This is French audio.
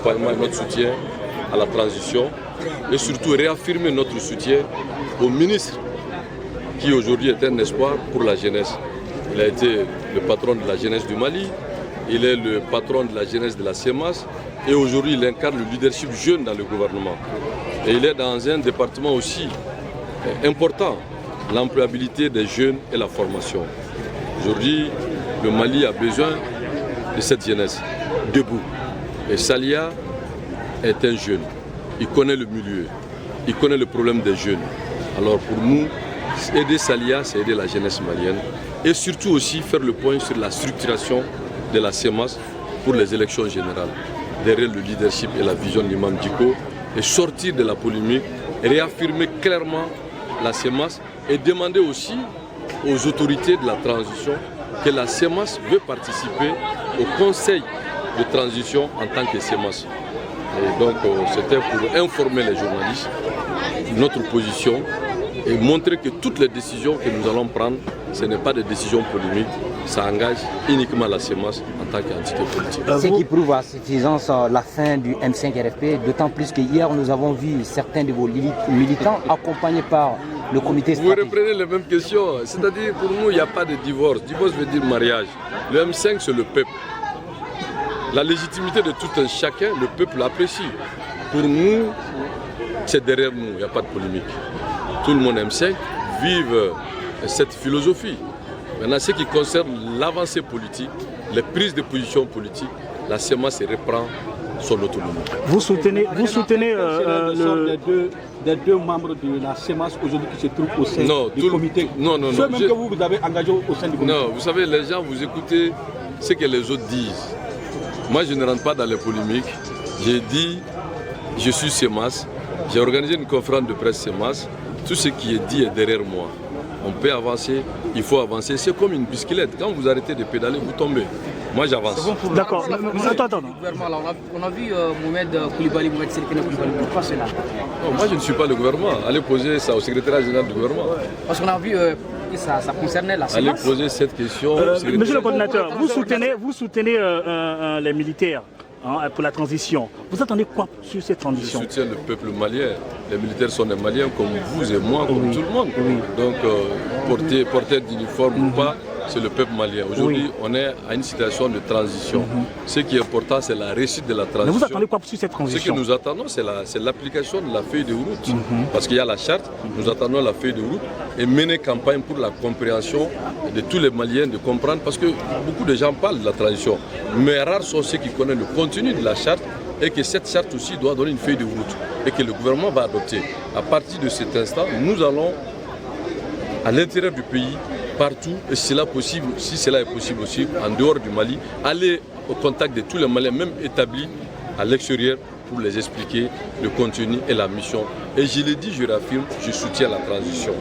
accompagnement et notre soutien à la transition et surtout réaffirmer notre soutien au ministre qui aujourd'hui est un espoir pour la jeunesse. Il a été le patron de la jeunesse du Mali, il est le patron de la jeunesse de la CEMAS et aujourd'hui il incarne le leadership jeune dans le gouvernement. Et il est dans un département aussi important, l'employabilité des jeunes et la formation. Aujourd'hui, le Mali a besoin de cette jeunesse debout. Et Salia est un jeune. Il connaît le milieu, il connaît le problème des jeunes. Alors pour nous, aider Salia, c'est aider la jeunesse malienne. Et surtout aussi faire le point sur la structuration de la CEMAS pour les élections générales. Derrière le leadership et la vision d'Imam Dicko, et sortir de la polémique, réaffirmer clairement la CEMAS et demander aussi aux autorités de la transition que la CEMAS veut participer au conseil de transition en tant que CEMAS. Et donc c'était pour informer les journalistes de notre position et montrer que toutes les décisions que nous allons prendre, ce n'est pas des décisions polémiques, ça engage uniquement la CEMAS en tant qu'entité politique. Ce qui prouve à suffisance la fin du M5-RFP, d'autant plus que hier nous avons vu certains de vos militants accompagnés par le comité stratégique. Vous reprenez les mêmes questions, c'est-à-dire pour nous il n'y a pas de divorce. Divorce veut dire mariage. Le M5 c'est le peuple. La légitimité de tout un chacun, le peuple l'apprécie. Pour nous, c'est derrière nous, il n'y a pas de polémique. Tout le monde M5 vive cette philosophie. Maintenant, ce qui concerne l'avancée politique, les prises de position politiques, la CEMAS reprend son autonomie. Vous soutenez des deux membres de la CEMAS aujourd'hui qui se trouvent au sein du comité. Non. Ceux même que vous avez engagés au sein du comité. Non, vous savez, les gens, vous écoutez ce que les autres disent. Moi, je ne rentre pas dans les polémiques. J'ai dit, je suis CEMAS. J'ai organisé une conférence de presse CEMAS. Tout ce qui est dit est derrière moi. On peut avancer, il faut avancer. C'est comme une bicyclette. Quand vous arrêtez de pédaler, vous tombez. Moi, j'avance. D'accord. Attends. On a vu Mohamed Koulibaly, pourquoi cela? Moi, je ne suis pas le gouvernement. Allez poser ça au secrétaire général du gouvernement. Parce qu'on a vu que ça concernait la CEMAS. Allez poser cette question. Monsieur le coordinateur, vous soutenez les militaires pour la transition. Vous attendez quoi sur cette transition? Je soutiens le peuple malien. Les militaires sont des Maliens comme vous et moi, comme tout le monde. Donc, porter d'uniforme ou pas, c'est le peuple malien. Aujourd'hui, on est à une situation de transition. Ce qui est important, c'est la réussite de la transition. Mais vous attendez quoi sur cette transition? Ce que nous attendons, c'est l'application de la feuille de route. Parce qu'il y a la charte, nous attendons la feuille de route et mener campagne pour la compréhension de tous les Maliens, de comprendre. Parce que beaucoup de gens parlent de la transition, mais rares sont ceux qui connaissent le contenu de la charte et que cette charte aussi doit donner une feuille de route et que le gouvernement va adopter. À partir de cet instant, nous allons à l'intérieur du pays, partout, et si cela est possible aussi, en dehors du Mali, aller au contact de tous les Maliens, même établis à l'extérieur, pour les expliquer le contenu et la mission. Et je l'ai dit, je réaffirme, je soutiens la transition.